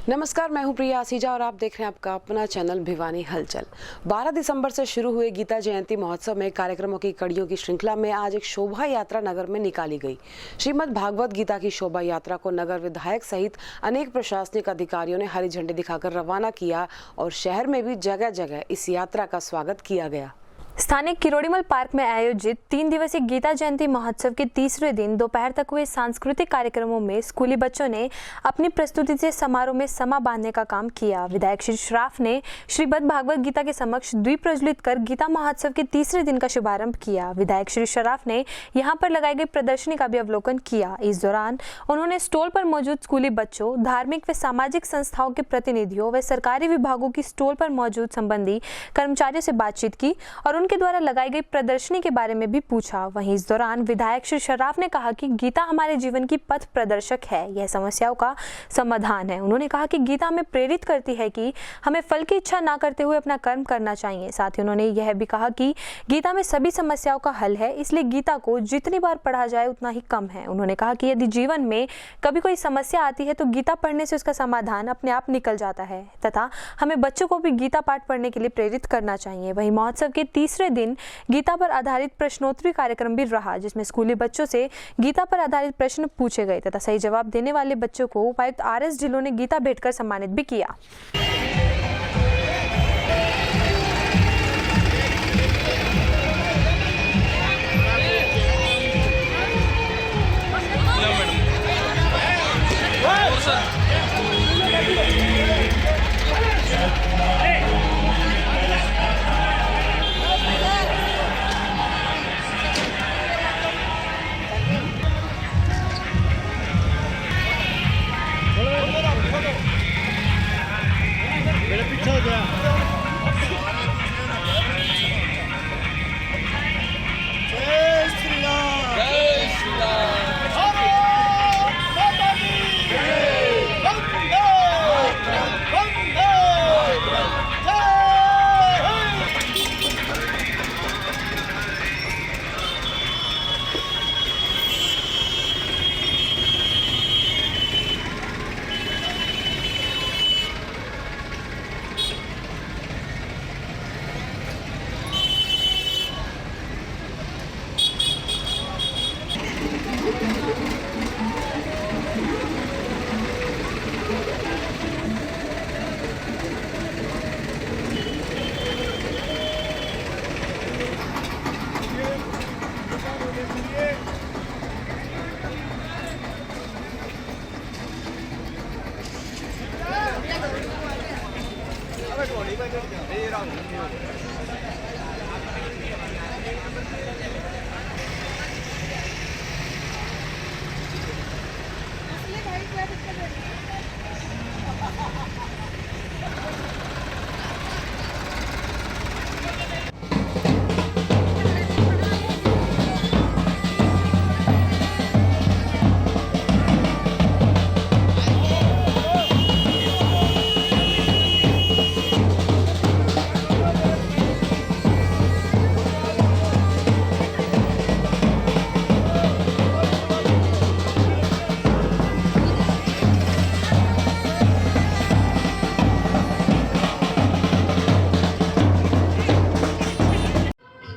नमस्कार, मैं हूं प्रिया आसीजा और आप देख रहे हैं आपका अपना चैनल भिवानी हलचल। 12 दिसंबर से शुरू हुए गीता जयंती महोत्सव में कार्यक्रमों की कड़ियों की श्रृंखला में आज एक शोभा यात्रा नगर में निकाली गई। श्रीमद् भागवत गीता की शोभा यात्रा को नगर विधायक सहित अनेक प्रशासनिक अधिकारियों ने हरी झंडी दिखाकर रवाना किया और शहर में भी जगह जगह इस यात्रा का स्वागत किया गया। स्थानीय किरोड़ीमल पार्क में आयोजित 3 दिवसीय गीता जयंती महोत्सव के तीसरे दिन दोपहर तक हुए सांस्कृतिक कार्यक्रमों में स्कूली बच्चों ने अपनी प्रस्तुति से समारोह में समा बांधने का काम किया। विधायक श्री श्राफ ने श्रीमद् भागवत गीता के समक्ष द्वीप प्रज्वलित कर गीता महोत्सव के तीसरे दिन का शुभारंभ किया। विधायक श्री श्राफ ने यहां पर लगाई गई प्रदर्शनी का भी अवलोकन किया। इस दौरान उन्होंने स्टॉल पर मौजूद स्कूली बच्चों, धार्मिक व सामाजिक संस्थाओं के प्रतिनिधियों व सरकारी विभागों की स्टॉल पर मौजूद संबंधी कर्मचारियों से बातचीत की और उनके द्वारा लगाई गई प्रदर्शनी के बारे में भी पूछा। वहीं इस दौरान विधायक श्री शराफ ने कहा कि गीता हमारे जीवन की पथ प्रदर्शक है, यह समस्याओं का समाधान है। उन्होंने कहा कि गीता हमें प्रेरित करती है कि हमें फल की इच्छा ना करते हुए अपना कर्म करना चाहिए। साथ ही उन्होंने यह भी कहा कि गीता में सभी समस्याओं का हल है, इसलिए गीता को जितनी बार पढ़ा जाए उतना ही कम है। उन्होंने कहा कि यदि जीवन में कभी कोई समस्या आती है तो गीता पढ़ने से उसका समाधान अपने आप निकल जाता है तथा हमें बच्चों को भी गीता पाठ पढ़ने के लिए प्रेरित करना चाहिए। वहीं महोत्सव के तीसरे दिन गीता पर आधारित प्रश्नोत्तरी कार्यक्रम भी रहा, जिसमें स्कूली बच्चों से गीता पर आधारित प्रश्न पूछे गए तथा सही जवाब देने वाले बच्चों को उपायुक्त RS ढिल्लों ने गीता भेंट कर सम्मानित भी किया।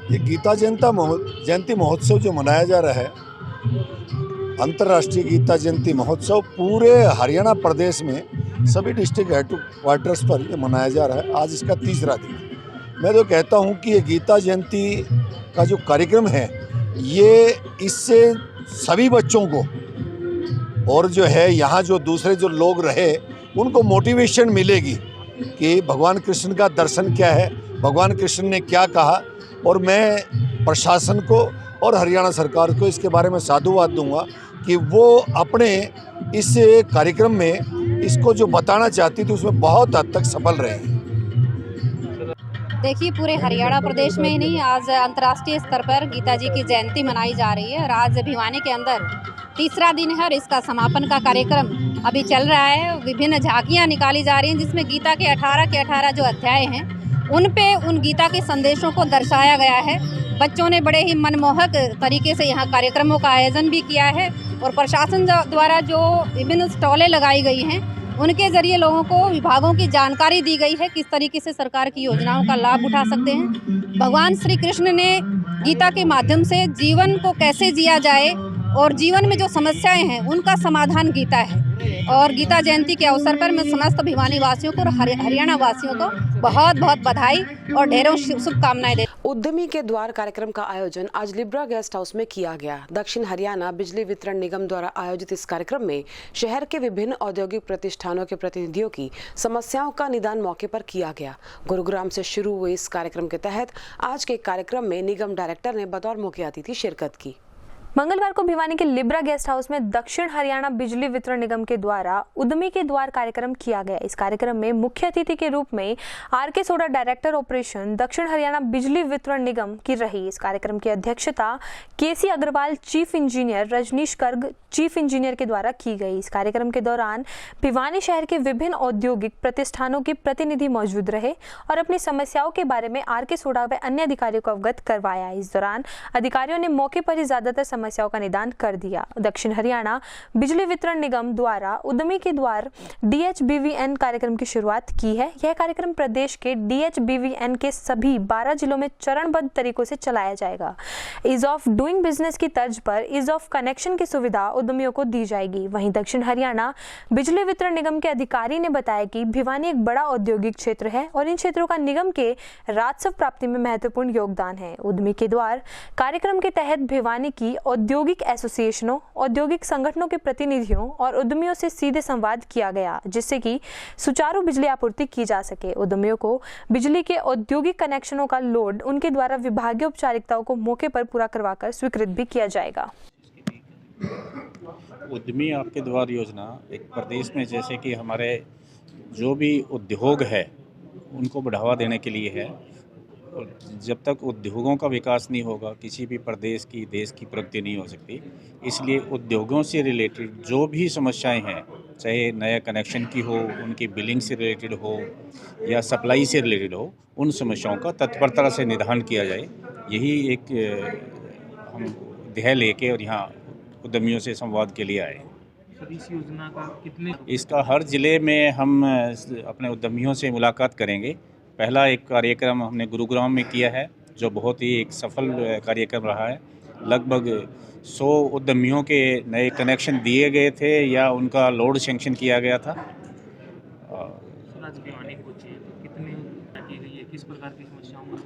ये गीता जयंती महोत्सव जो मनाया जा रहा है, अंतर्राष्ट्रीय गीता जयंती महोत्सव पूरे हरियाणा प्रदेश में सभी डिस्ट्रिक्ट हेडक्वार्टर्स पर ये मनाया जा रहा है। आज इसका तीसरा दिन है। मैं तो कहता हूँ कि ये गीता जयंती का जो कार्यक्रम है, ये इससे सभी बच्चों को और जो है यहाँ जो दूसरे जो लोग रहे उनको मोटिवेशन मिलेगी कि भगवान कृष्ण का दर्शन क्या है, भगवान कृष्ण ने क्या कहा। और मैं प्रशासन को और हरियाणा सरकार को इसके बारे में साधुवाद दूंगा कि वो अपने इस कार्यक्रम में इसको जो बताना चाहती थी उसमें बहुत हद तक सफल रहे हैं। देखिए, पूरे हरियाणा प्रदेश में ही नहीं, आज अंतर्राष्ट्रीय स्तर पर गीता जी की जयंती मनाई जा रही है और आज भिवानी के अंदर तीसरा दिन है और इसका समापन का कार्यक्रम अभी चल रहा है। विभिन्न झांकियाँ निकाली जा रही हैं जिसमें गीता के 18 जो अध्याय हैं उन पे उन गीता के संदेशों को दर्शाया गया है। बच्चों ने बड़े ही मनमोहक तरीके से यहाँ कार्यक्रमों का आयोजन भी किया है और प्रशासन द्वारा जो विभिन्न स्टॉलें लगाई गई हैं उनके जरिए लोगों को विभागों की जानकारी दी गई है, किस तरीके से सरकार की योजनाओं का लाभ उठा सकते हैं। भगवान श्री कृष्ण ने गीता के माध्यम से जीवन को कैसे जिया जाए और जीवन में जो समस्याएं हैं उनका समाधान गीता है। और गीता जयंती के अवसर पर मैं समस्त भिवानी वासियों को और हरियाणा वासियों को बहुत बहुत बधाई और ढेरों शुभकामनाएं देती हूं। उद्यमी के द्वार कार्यक्रम का आयोजन आज लिब्रा गेस्ट हाउस में किया गया। दक्षिण हरियाणा बिजली वितरण निगम द्वारा आयोजित इस कार्यक्रम में शहर के विभिन्न औद्योगिक प्रतिष्ठानों के प्रतिनिधियों की समस्याओं का निदान मौके पर किया गया। गुरुग्राम से शुरू हुए इस कार्यक्रम के तहत आज के कार्यक्रम में निगम डायरेक्टर ने बतौर मुख्य अतिथि शिरकत की। मंगलवार को भिवानी के लिब्रा गेस्ट हाउस में दक्षिण हरियाणा बिजली वितरण निगम के द्वारा उद्यमी के द्वार कार्यक्रम किया गया। इस कार्यक्रम में मुख्य अतिथि के रूप में आर.के. सोडा डायरेक्टर ऑपरेशन दक्षिण हरियाणा बिजली वितरण निगम की रही। इस कार्यक्रम की अध्यक्षता KC. Agarwal chief engineer, Rajneesh Garg chief engineer के द्वारा की गई। इस कार्यक्रम के दौरान भिवानी शहर के विभिन्न औद्योगिक प्रतिष्ठानों के प्रतिनिधि मौजूद रहे और अपनी समस्याओं के बारे में आर.के. सोडा व अन्य अधिकारियों को अवगत करवाया। इस दौरान अधिकारियों ने मौके पर ही ज्यादातर समस्याओं का निदान कर दिया। दक्षिण हरियाणा बिजली वितरण निगम द्वारा उद्यमी के द्वार DHBVN कार्यक्रम की शुरुआत की है। यह कार्यक्रम प्रदेश के DHBVN के सभी 12 जिलों में चरणबद्ध तरीकों से चलाया जाएगा। ईज ऑफ डूइंग बिजनेस की तर्ज पर ईज ऑफ कनेक्शन की सुविधा उद्यमियों को दी जाएगी। वहीं दक्षिण हरियाणा बिजली वितरण निगम के अधिकारी ने बताया कि भिवानी एक बड़ा औद्योगिक क्षेत्र है और इन क्षेत्रों का निगम के राजस्व प्राप्ति में महत्वपूर्ण योगदान है। उद्यमी के द्वार कार्यक्रम के तहत भिवानी की औद्योगिक एसोसिएशनों, औद्योगिक संगठनों के प्रतिनिधियों और उद्यमियों से सीधे संवाद किया गया, जिससे कि सुचारू बिजली आपूर्ति की जा सके। उद्यमियों को बिजली के औद्योगिक कनेक्शनों का लोड उनके द्वारा विभागीय औपचारिकताओं को मौके पर पूरा करवाकर स्वीकृत भी किया जाएगा। उद्यमी आपके द्वार योजना एक प्रदेश में जैसे कि हमारे जो भी उद्योग है उनको बढ़ावा देने के लिए है। और जब तक उद्योगों का विकास नहीं होगा किसी भी प्रदेश की, देश की प्रगति नहीं हो सकती। इसलिए उद्योगों से रिलेटेड जो भी समस्याएं हैं, चाहे नया कनेक्शन की हो, उनकी बिलिंग से रिलेटेड हो या सप्लाई से रिलेटेड हो, उन समस्याओं का तत्परता से निदान किया जाए। यही एक हम ध्येय लेके और यहाँ उद्यमियों से संवाद के लिए आए। इस योजना का कितने इसका हर ज़िले में हम अपने उद्यमियों से मुलाकात करेंगे। पहला एक कार्यक्रम हमने गुरुग्राम में किया है जो बहुत ही एक सफल कार्यक्रम रहा है। लगभग 100 उद्यमियों के नए कनेक्शन दिए गए थे या उनका लोड सैंक्शन किया गया था। किस प्रकार की समस्याओं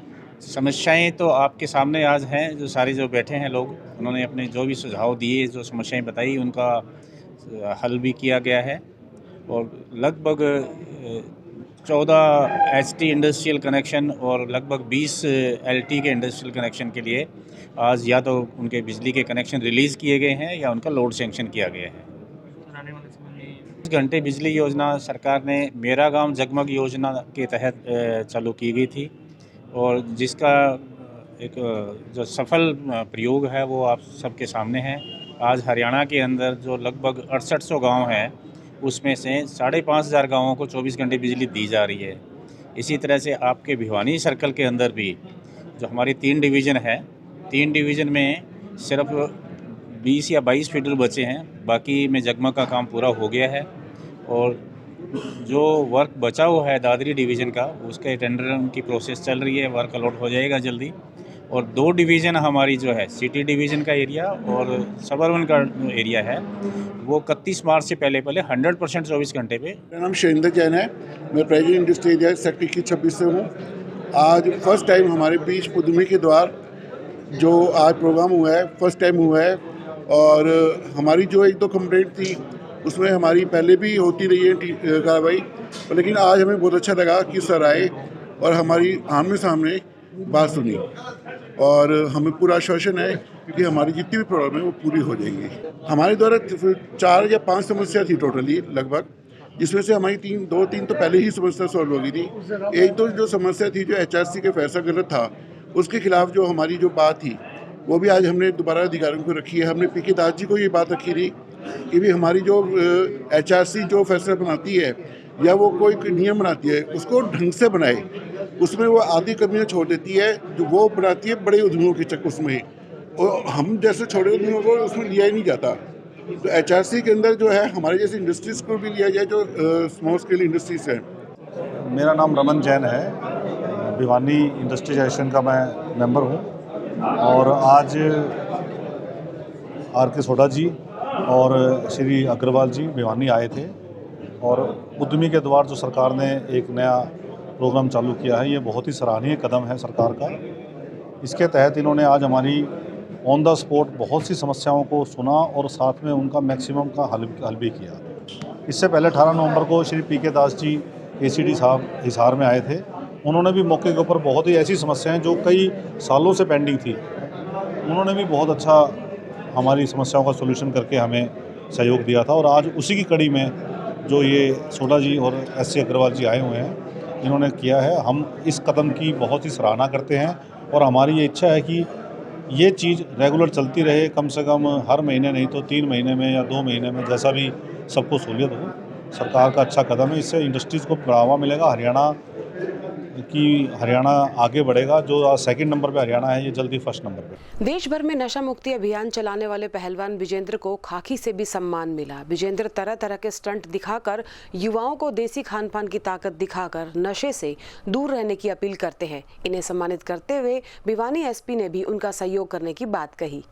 समस्याएं तो आपके सामने आज हैं। जो सारे जो बैठे हैं लोग, उन्होंने अपने जो भी सुझाव दिए, जो समस्याएं बताई, उनका हल भी किया गया है। और लगभग 14 HT इंडस्ट्रियल कनेक्शन और लगभग 20 LT के इंडस्ट्रियल कनेक्शन के लिए आज या तो उनके बिजली के कनेक्शन रिलीज़ किए गए हैं या उनका लोड सैंक्शन किया गया है। आने वाले समय में 20 घंटे बिजली योजना सरकार ने मेरा गांव जगमग योजना के तहत चालू की गई थी और जिसका एक जो सफल प्रयोग है वो आप सबके सामने है। आज हरियाणा के अंदर जो लगभग 6800 गाँव हैं उसमें से 5500 गाँवों को 24 घंटे बिजली दी जा रही है। इसी तरह से आपके भिवानी सर्कल के अंदर भी जो हमारी 3 डिवीज़न है, 3 डिवीज़न में सिर्फ 20 या 22 फीडर बचे हैं। बाकी में जगमग का काम पूरा हो गया है और जो वर्क बचा हुआ है दादरी डिवीज़न का, उसके टेंडर की प्रोसेस चल रही है। वर्क अलॉट हो जाएगा जल्दी। और 2 डिवीज़न हमारी जो है सिटी डिवीज़न का एरिया और सबर्बन का एरिया है, वो 31 मार्च से पहले 100% 24 घंटे पे। मेरा नाम शैलेंद्र जैन है। मैं प्रेजेंट इंडस्ट्री एरिया सेक्टर की 26 से हूँ। आज फर्स्ट टाइम हमारे बीच उद्यमी के द्वार जो आज प्रोग्राम हुआ है, फर्स्ट टाइम हुआ है। और हमारी जो 1-2 कंप्लेंट थी उसमें हमारी पहले भी होती रही है कार्रवाई, लेकिन आज हमें बहुत अच्छा लगा कि सर आए और हमारी आमने सामने बात सुनी और हमें पूरा आश्वासन है क्योंकि हमारी जितनी भी प्रॉब्लम है वो पूरी हो जाएंगी। हमारे द्वारा 4 या 5 समस्या थी टोटली लगभग, जिसमें से हमारी 2-3 तो पहले ही समस्या सॉल्व हो गई थी। एक तो जो समस्या थी जो HRC के फैसला गलत था उसके खिलाफ जो हमारी जो बात थी वो भी आज हमने दोबारा अधिकारियों को रखी है। हमने पी.के. दास जी को ये बात रखी थी कि भी हमारी जो HRC जो फैसला बनाती है या वो कोई नियम बनाती है उसको ढंग से बनाए। उसमें वो आधी कमियां छोड़ देती है जो वो बनाती है बड़े उद्यमियों के चक्कर उसमें, और हम जैसे छोटे उद्यमियों को उसमें लिया ही नहीं जाता। तो HRC के अंदर जो है हमारे जैसे इंडस्ट्रीज़ को भी लिया जाए जो स्मॉल स्केल इंडस्ट्रीज हैं। मेरा नाम रमन जैन है, भिवानी इंडस्ट्री एसोसिएशन का मैं मेंबर हूँ और आज RK सोडा जी और श्री अग्रवाल जी भिवानी आए थे और उद्यमी के द्वार जो सरकार ने एक नया प्रोग्राम चालू किया है, ये बहुत ही सराहनीय कदम है सरकार का। इसके तहत इन्होंने आज हमारी ऑन द स्पॉट बहुत सी समस्याओं को सुना और साथ में उनका मैक्सिमम का हल भी किया। इससे पहले 18 नवंबर को श्री PK दास जी ACD साहब हिसार में आए थे। उन्होंने भी मौके के ऊपर बहुत ही ऐसी समस्याएं जो कई सालों से पेंडिंग थी, उन्होंने भी बहुत अच्छा हमारी समस्याओं का सॉल्यूशन करके हमें सहयोग दिया था। और आज उसी की कड़ी में जो ये सोडा जी और SC अग्रवाल जी आए हुए हैं, इन्होंने किया है। हम इस कदम की बहुत ही सराहना करते हैं और हमारी ये इच्छा है कि ये चीज़ रेगुलर चलती रहे, कम से कम हर महीने नहीं तो 3 महीने में या 2 महीने में, जैसा भी सबको सहूलियत हो। सरकार का अच्छा कदम है, इससे इंडस्ट्रीज़ को बढ़ावा मिलेगा। हरियाणा आगे बढ़ेगा। जो आज 2nd नंबर पे हरियाणा है, ये जल्दी 1st नंबर पे। देश भर में नशा मुक्ति अभियान चलाने वाले पहलवान विजेंद्र को खाकी से भी सम्मान मिला। विजेंद्र तरह तरह के स्टंट दिखाकर युवाओं को देसी खान पान की ताकत दिखाकर नशे से दूर रहने की अपील करते हैं। इन्हें सम्मानित करते हुए भिवानी SP ने भी उनका सहयोग करने की बात कही।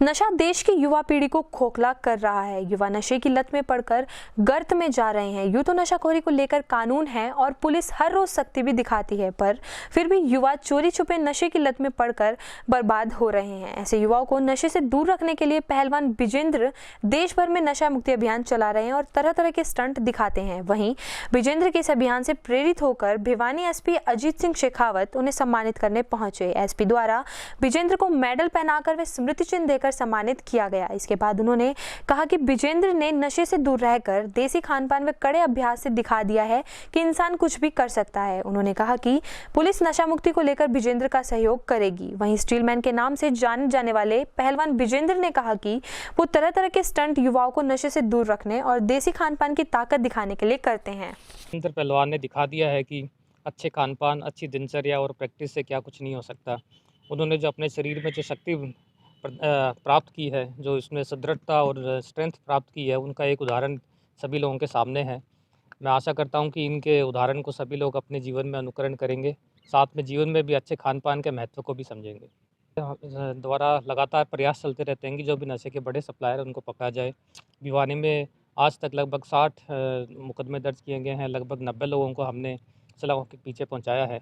नशा देश की युवा पीढ़ी को खोखला कर रहा है। युवा नशे की लत में पड़कर गर्त में जा रहे हैं। यूं तो नशाखोरी को लेकर कानून है और पुलिस हर रोज सख्ती भी दिखाती है, पर फिर भी युवा चोरी छुपे नशे की लत में पड़कर बर्बाद हो रहे हैं। ऐसे युवाओं को नशे से दूर रखने के लिए पहलवान विजेंद्र देश भर में नशा मुक्ति अभियान चला रहे हैं और तरह तरह के स्टंट दिखाते हैं। वहीं विजेंद्र के इस अभियान से प्रेरित होकर भिवानी SP अजीत सिंह शेखावत उन्हें सम्मानित करने पहुंचे। SP द्वारा विजेंद्र को मेडल पहनाकर वे स्मृति चिन्ह देकर सम्मानित किया गया। इसके बाद उन्होंने कहा कि विजेंद्र ने नशे से दूर रहकर देसी खान पान व कड़े अभ्यास से दिखा दिया है कि इंसान कुछ भी कर सकता है। उन्होंने कहा कि पुलिस नशा मुक्ति को लेकर विजेंद्र का सहयोग करेगी। वहीं स्टीलमैन के नाम से जाने जाने वाले पहलवान विजेंद्र ने कहा कि वो तरह तरह के स्टंट युवाओं को नशे से दूर रखने और देसी खान पान की ताकत दिखाने के लिए करते हैं। पहलवान ने दिखा दिया है कि अच्छे खान पान, अच्छी दिनचर्या और प्रैक्टिस से क्या कुछ नहीं हो सकता। उन्होंने जो अपने शरीर में जो शक्ति प्राप्त की है, जो इसमें सुदृढ़ता और स्ट्रेंथ प्राप्त की है, उनका एक उदाहरण सभी लोगों के सामने है। मैं आशा करता हूं कि इनके उदाहरण को सभी लोग अपने जीवन में अनुकरण करेंगे, साथ में जीवन में भी अच्छे खान पान के महत्व को भी समझेंगे। द्वारा लगातार प्रयास चलते रहते हैं कि जो भी नशे के बड़े सप्लायर हैं उनको पकड़ा जाए। भिवानी में आज तक लगभग 60 मुकदमे दर्ज किए गए हैं। लगभग 90 लोगों को हमने सलाखों के पीछे पहुँचाया है।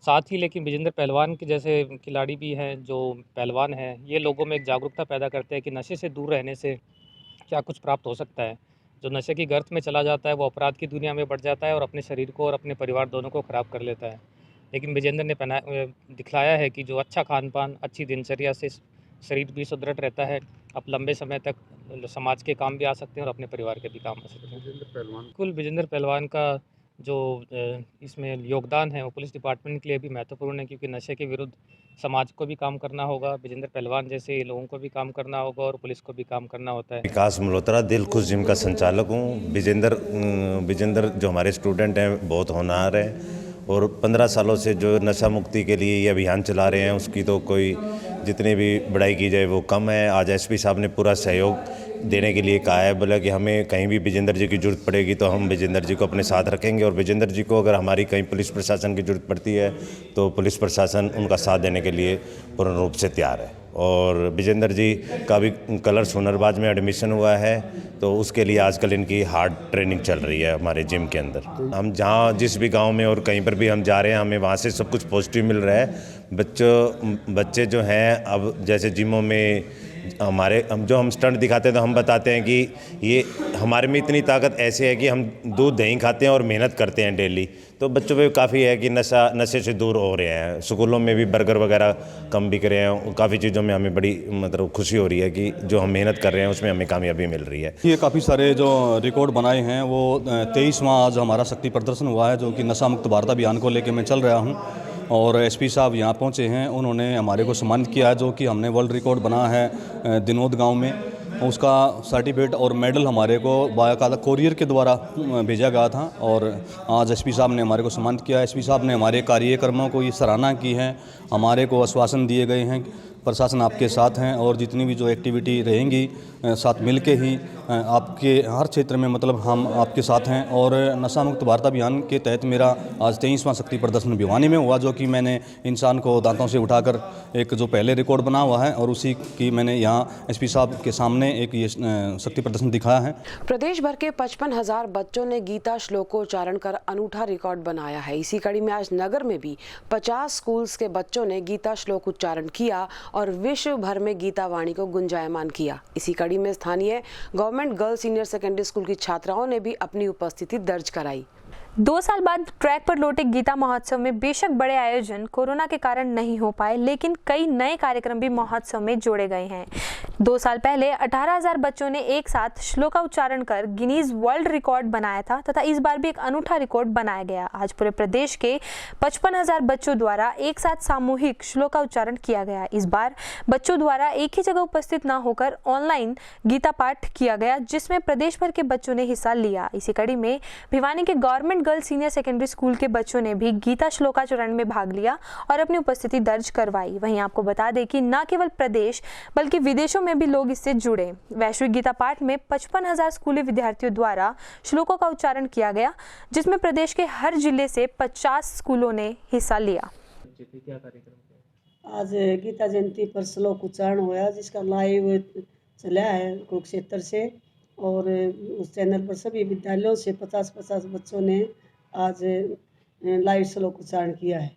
साथ ही लेकिन विजेंद्र पहलवान के जैसे खिलाड़ी भी हैं, जो पहलवान हैं, ये लोगों में एक जागरूकता पैदा करते हैं कि नशे से दूर रहने से क्या कुछ प्राप्त हो सकता है। जो नशे की गर्त में चला जाता है वो अपराध की दुनिया में बढ़ जाता है और अपने शरीर को और अपने परिवार दोनों को ख़राब कर लेता है। लेकिन विजेंद्र ने दिखलाया है कि जो अच्छा खान पान, अच्छी दिनचर्या से शरीर भी सुदृढ़ रहता है, आप लंबे समय तक समाज के काम भी आ सकते हैं और अपने परिवार के भी काम आ सकते हैं। कुल विजेंद्र पहलवान का जो इसमें योगदान है वो पुलिस डिपार्टमेंट के लिए भी महत्वपूर्ण है, क्योंकि नशे के विरुद्ध समाज को भी काम करना होगा, विजेंद्र पहलवान जैसे लोगों को भी काम करना होगा और पुलिस को भी काम करना होता है। विकास मल्होत्रा दिल खुश जिम का संचालक हूँ। विजेंद्र जो हमारे स्टूडेंट हैं बहुत होनहार है और 15 सालों से जो नशा मुक्ति के लिए ये अभियान चला रहे हैं, उसकी तो कोई जितनी भी बड़ाई की जाए वो कम है। आज SP साहब ने पूरा सहयोग देने के लिए कहा है। बोला कि हमें कहीं भी विजेंद्र जी की जरूरत पड़ेगी तो हम विजेंद्र जी को अपने साथ रखेंगे और विजेंद्र जी को अगर हमारी कहीं पुलिस प्रशासन की जरूरत पड़ती है तो पुलिस प्रशासन उनका साथ देने के लिए पूर्ण रूप से तैयार है। और विजेंद्र जी का भी कलर्स हुनरबाज में एडमिशन हुआ है, तो उसके लिए आजकल इनकी हार्ड ट्रेनिंग चल रही है हमारे जिम के अंदर। हम जहाँ जिस भी गांव में और कहीं पर भी हम जा रहे हैं, हमें वहाँ से सब कुछ पॉजिटिव मिल रहा है। बच्चे जो हैं अब जैसे जिमों में हम स्टंट दिखाते हैं तो हम बताते हैं कि ये हमारे में इतनी ताकत ऐसे है कि हम दूध दही खाते हैं और मेहनत करते हैं डेली, तो बच्चों पे काफ़ी है कि नशे से दूर हो रहे हैं। स्कूलों में भी बर्गर वगैरह कम बिक रहे हैं। काफ़ी चीज़ों में हमें बड़ी खुशी हो रही है कि जो हम मेहनत कर रहे हैं उसमें हमें कामयाबी मिल रही है। ये काफ़ी सारे जो रिकॉर्ड बनाए हैं वो 23वां आज हमारा शक्ति प्रदर्शन हुआ है, जो कि नशा मुक्त भारत अभियान को लेकर मैं चल रहा हूँ। और SP साहब यहाँ पहुँचे हैं, उन्होंने हमारे को सम्मानित किया है, जो कि हमने वर्ल्ड रिकॉर्ड बना है दिनोद गांव में। उसका सर्टिफिकेट और मेडल हमारे को बाकायदा कोरियर के द्वारा भेजा गया था और आज SP साहब ने हमारे को सम्मानित किया। SP साहब ने हमारे कार्यक्रमों को ये सराहना की है, हमारे को आश्वासन दिए गए हैं प्रशासन आपके साथ हैं और जितनी भी जो एक्टिविटी रहेंगी साथ मिल के ही आपके हर क्षेत्र में मतलब हम आपके साथ हैं। और नशा मुक्त भारत अभियान के तहत मेरा आज 23वां शक्ति प्रदर्शन भिवानी में हुआ, जो कि मैंने इंसान को दांतों से उठाकर एक जो पहले रिकॉर्ड बना हुआ है और उसी की मैंने यहाँ एसपी साहब के सामने एक ये शक्ति प्रदर्शन दिखाया है। प्रदेश भर के 55,000 बच्चों ने गीता श्लोकोच्चारण कर अनूठा रिकॉर्ड बनाया है। इसी कड़ी में आज नगर में भी 50 स्कूल्स के बच्चों ने गीता श्लोक उच्चारण किया और विश्व भर में गीता वाणी को गुंजायमान किया। इसी कड़ी में स्थानीय government girls senior secondary school की छात्राओं ने भी अपनी उपस्थिति दर्ज कराई। 2 साल बाद ट्रैक पर लौटे गीता महोत्सव में बेशक बड़े आयोजन कोरोना के कारण नहीं हो पाए, लेकिन कई नए कार्यक्रम भी महोत्सव में जोड़े गए हैं। 2 साल पहले 18,000 बच्चों ने एक साथ श्लोका उच्चारण कर गिनीज वर्ल्ड रिकॉर्ड बनाया था तथा इस बार भी एक अनूठा रिकॉर्ड बनाया गया। आज पूरे प्रदेश के 55,000 बच्चों द्वारा एक साथ सामूहिक श्लोका उच्चारण किया गया। इस बार बच्चों द्वारा एक ही जगह उपस्थित न होकर ऑनलाइन गीता पाठ किया गया, जिसमें प्रदेश भर के बच्चों ने हिस्सा लिया। इसी कड़ी में भिवानी के government girls senior secondary school के बच्चों ने भी गीता श्लोकाचरण में भाग लिया और अपनी उपस्थिति दर्ज करवाई। वहीं आपको बता दें कि न केवल प्रदेश बल्कि विदेशों में भी लोग इससे जुड़े। वैश्विक गीता पाठ में 55,000 स्कूली विद्यार्थियों द्वारा श्लोकों का उच्चारण किया गया, जिसमें प्रदेश के हर जिले से 50 स्कूलों ने हिस्सा लिया। आज गीता जयंती पर श्लोक उच्चारण हुआ, जिसका लाइव चला है कुरुक्षेत्र से, और उस चैनल पर सभी विद्यालयों से 50-50 बच्चों ने आज लाइव श्लोक उच्चारण किया है।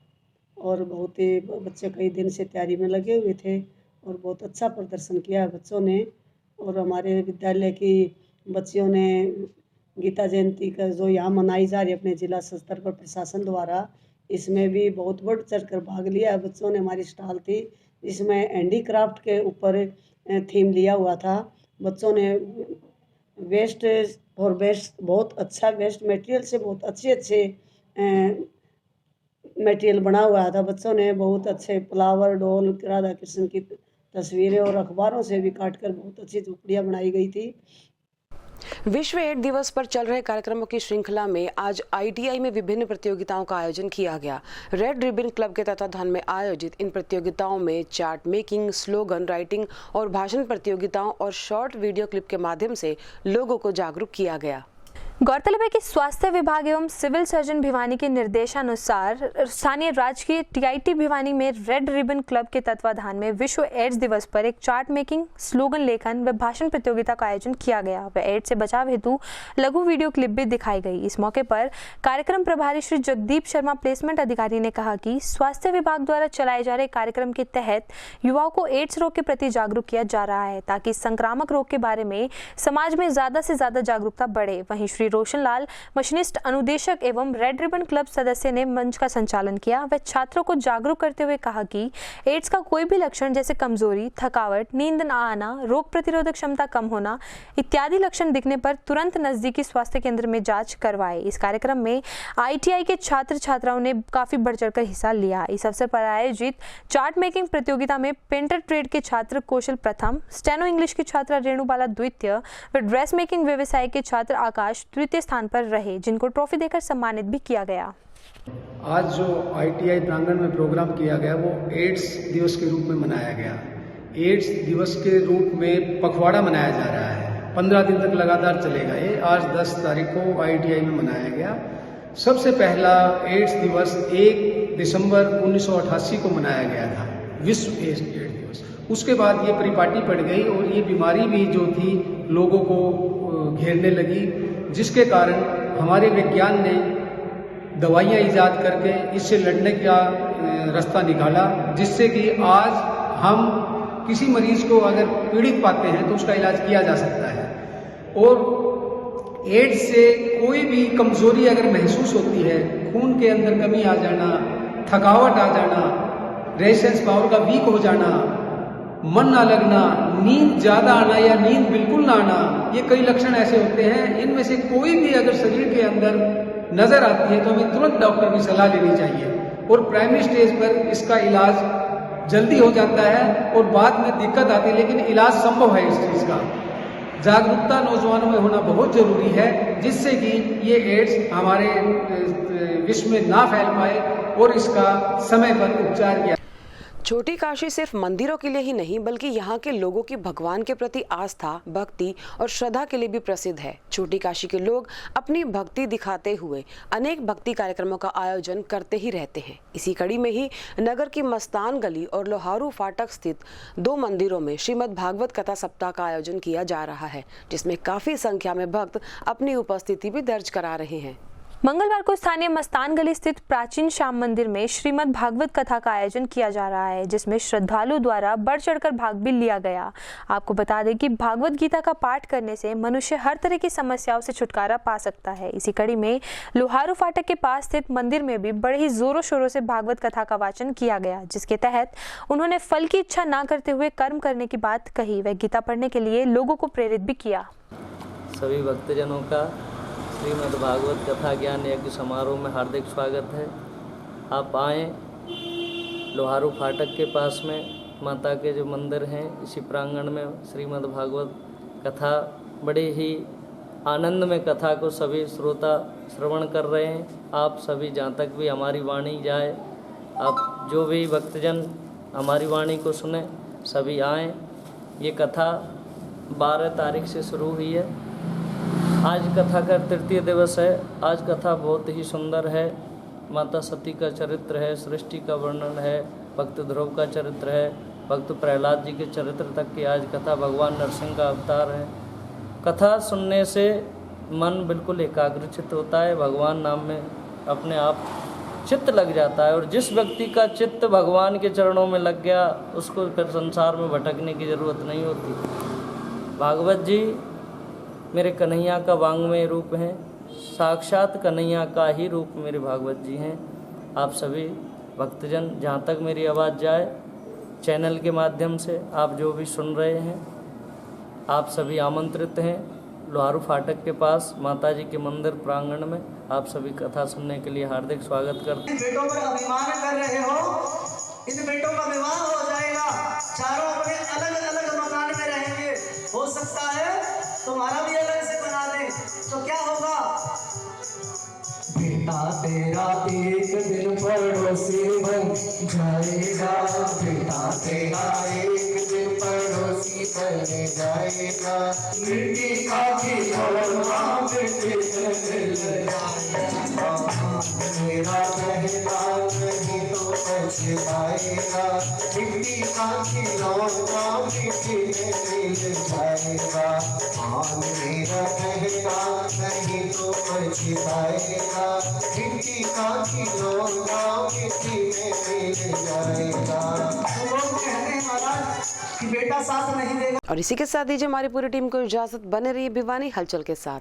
और बहुत ही बच्चे कई दिन से तैयारी में लगे हुए थे और बहुत अच्छा प्रदर्शन किया है बच्चों ने। और हमारे विद्यालय की बच्चियों ने गीता जयंती का जो यहाँ मनाई जा रही है अपने जिला स्तर पर प्रशासन द्वारा, इसमें भी बहुत बढ़ चढ़ कर भाग लिया। बच्चों ने हमारी स्टॉल थी जिसमें हैंडीक्राफ्ट के ऊपर थीम लिया हुआ था। बच्चों ने वेस्ट फॉर बेस्ट बहुत अच्छा वेस्ट मटेरियल से बहुत अच्छे मटेरियल बना हुआ था। बच्चों ने बहुत अच्छे फ्लावर, डॉल, राधा कृष्ण की तस्वीरें और अखबारों से भी काटकर बहुत अच्छी झोपड़ियाँ बनाई गई थी। विश्व एड्स दिवस पर चल रहे कार्यक्रमों की श्रृंखला में आज ITI में विभिन्न प्रतियोगिताओं का आयोजन किया गया। रेड रिबन क्लब के तत्वाधान में आयोजित इन प्रतियोगिताओं में चार्ट मेकिंग, स्लोगन राइटिंग और भाषण प्रतियोगिताओं और शॉर्ट वीडियो क्लिप के माध्यम से लोगों को जागरूक किया गया। गौरतलब है कि स्वास्थ्य विभाग एवं सिविल सर्जन भिवानी के निर्देशानुसार स्थानीय राजकीय TIT भिवानी में रेड रिबन क्लब के तत्वाधान में विश्व एड्स दिवस पर एक चार्ट मेकिंग, स्लोगन लेखन व भाषण प्रतियोगिता का आयोजन किया गया व एड्स से बचाव हेतु लघु वीडियो क्लिप भी दिखाई गई। इस मौके पर कार्यक्रम प्रभारी श्री जगदीप शर्मा प्लेसमेंट अधिकारी ने कहा कि स्वास्थ्य विभाग द्वारा चलाए जा रहे कार्यक्रम के तहत युवाओं को एड्स रोग के प्रति जागरूक किया जा रहा है, ताकि संक्रामक रोग के बारे में समाज में ज्यादा से ज्यादा जागरूकता बढ़े। वहीं श्री रोशन लाल, मशीनिस्ट अनुदेशक एवं रेड रिबन क्लब सदस्य ने मंच का संचालन किया व छात्रों को जागरूक करते हुए कहा कि एड्स का कोई भी लक्षण जैसे कमजोरी, थकावट, नींद न आना, रोग प्रतिरोधक क्षमता कम होना इत्यादि लक्षण दिखने पर तुरंत नजदीकी स्वास्थ्य केंद्र में जांच करवाए। इस कार्यक्रम में ITI के छात्र छात्राओं ने काफी बढ़ चढ़कर हिस्सा लिया। इस अवसर पर आयोजित चार्ट मेकिंग प्रतियोगिता में पेंटर ट्रेड के छात्र कौशल प्रथम, स्टेनो इंग्लिश की छात्रा रेणुबाला द्वितीय व ड्रेस मेकिंग व्यवसाय के छात्र आकाश तृतीय स्थान पर रहे, जिनको ट्रॉफी देकर सम्मानित भी किया गया। आज जो ITI प्रांगण में प्रोग्राम किया गया वो एड्स दिवस के रूप में मनाया गया। एड्स दिवस के रूप में पखवाड़ा मनाया जा रहा है, 15 दिन तक लगातार चलेगा। ये आज 10 तारीख को ITI में मनाया गया। सबसे पहला एड्स दिवस 1 दिसंबर 1988 को मनाया गया था, विश्व एड्स दिवस। उसके बाद ये परिपाटी पड़ गई और ये बीमारी भी जो थी लोगों को घेरने लगी, जिसके कारण हमारे विज्ञान ने दवाइयाँ ईजाद करके इससे लड़ने का रास्ता निकाला, जिससे कि आज हम किसी मरीज को अगर पीड़ित पाते हैं तो उसका इलाज किया जा सकता है। और एड्स से कोई भी कमजोरी अगर महसूस होती है, खून के अंदर कमी आ जाना, थकावट आ जाना, रेजिस्टेंस पावर का वीक हो जाना, मन ना लगना, नींद ज़्यादा आना या नींद बिल्कुल ना आना, ये कई लक्षण ऐसे होते हैं। इनमें से कोई भी अगर शरीर के अंदर नज़र आती है तो हमें तुरंत डॉक्टर की सलाह लेनी चाहिए। और प्राइमरी स्टेज पर इसका इलाज जल्दी हो जाता है और बाद में दिक्कत आती है, लेकिन इलाज संभव है इस चीज़ का। जागरूकता नौजवानों में होना बहुत ज़रूरी है, जिससे कि ये एड्स हमारे विश्व में ना फैल पाए और इसका समय पर उपचार किया। छोटी काशी सिर्फ मंदिरों के लिए ही नहीं बल्कि यहाँ के लोगों की भगवान के प्रति आस्था, भक्ति और श्रद्धा के लिए भी प्रसिद्ध है। छोटी काशी के लोग अपनी भक्ति दिखाते हुए अनेक भक्ति कार्यक्रमों का आयोजन करते ही रहते हैं। इसी कड़ी में ही नगर की मस्तान गली और लोहारू फाटक स्थित 2 मंदिरों में श्रीमद् भागवत कथा सप्ताह का आयोजन किया जा रहा है, जिसमें काफी संख्या में भक्त अपनी उपस्थिति भी दर्ज करा रहे हैं। मंगलवार को स्थानीय मस्तान गली स्थित प्राचीन श्याम मंदिर में श्रीमद् भागवत कथा का आयोजन किया जा रहा है, जिसमें श्रद्धालु द्वारा बढ़ चढ़कर भाग भी लिया गया। आपको बता दें कि भागवत गीता का पाठ करने से मनुष्य हर तरह की समस्याओं से छुटकारा पा सकता है। इसी कड़ी में लोहारू फाटक के पास स्थित मंदिर में भी बड़े ही जोरों शोरों से भागवत कथा का वाचन किया गया, जिसके तहत उन्होंने फल की इच्छा न करते हुए कर्म करने की बात कही व गीता पढ़ने के लिए लोगों को प्रेरित भी किया। सभी भक्तजनों का श्रीमद् भागवत कथा ज्ञान यज्ञ समारोह में हार्दिक स्वागत है। आप आएँ, लोहारू फाटक के पास में माता के जो मंदिर हैं, इसी प्रांगण में श्रीमद् भागवत कथा बड़े ही आनंद में कथा को सभी श्रोता श्रवण कर रहे हैं। आप सभी जहाँ तक भी हमारी वाणी जाए, आप जो भी भक्तजन हमारी वाणी को सुने, सभी आएँ। ये कथा 12 तारीख से शुरू हुई है। आज कथा का तृतीय दिवस है। आज कथा बहुत ही सुंदर है। माता सती का चरित्र है, सृष्टि का वर्णन है, भक्त ध्रुव का चरित्र है, भक्त प्रहलाद जी के चरित्र तक की आज कथा, भगवान नरसिंह का अवतार है। कथा सुनने से मन बिल्कुल एकाग्रचित्त होता है, भगवान नाम में अपने आप चित्त लग जाता है। और जिस व्यक्ति का चित्त भगवान के चरणों में लग गया, उसको फिर संसार में भटकने की ज़रूरत नहीं होती। भागवत जी मेरे कन्हैया का वांग्मय रूप हैं, साक्षात कन्हैया का ही रूप मेरे भागवत जी हैं। आप सभी भक्तजन जहाँ तक मेरी आवाज़ जाए, चैनल के माध्यम से आप जो भी सुन रहे हैं, आप सभी आमंत्रित हैं। लोहारू फाटक के पास माता जी के मंदिर प्रांगण में आप सभी कथा सुनने के लिए हार्दिक स्वागत करते हैं। बेटों पर अभिमान कर रहे हो, इन बेटों का विवाह हो जाएगा, चारों अपने अलग अलग मकान में रहेंगे। हो सकता है तुम्हारा भी अलग से बना दे, तो क्या होगा? बेटा तेरा एक दिन पड़ोसी बन जाएगा, बेटा तेरा एक दिन पड़ोसी बन जाएगा। मिट्टी का खिलौना मिट्टी से मिल जाएगा, मेरा कहना नहीं तो पछताएगा। मिट्टी का खिलौना मिट्टी से मिल जाएगा, मेरा कहना नहीं तो पछताएगा। मिट्टी का खिलौना मिट्टी में मिल जाएगा। लोग कहते हैं महाराज कि बेटा साथ नहीं देगा। और इसी के साथ दीजिए हमारी पूरी टीम को इजाजत। बने रहिए भिवानी हलचल के साथ।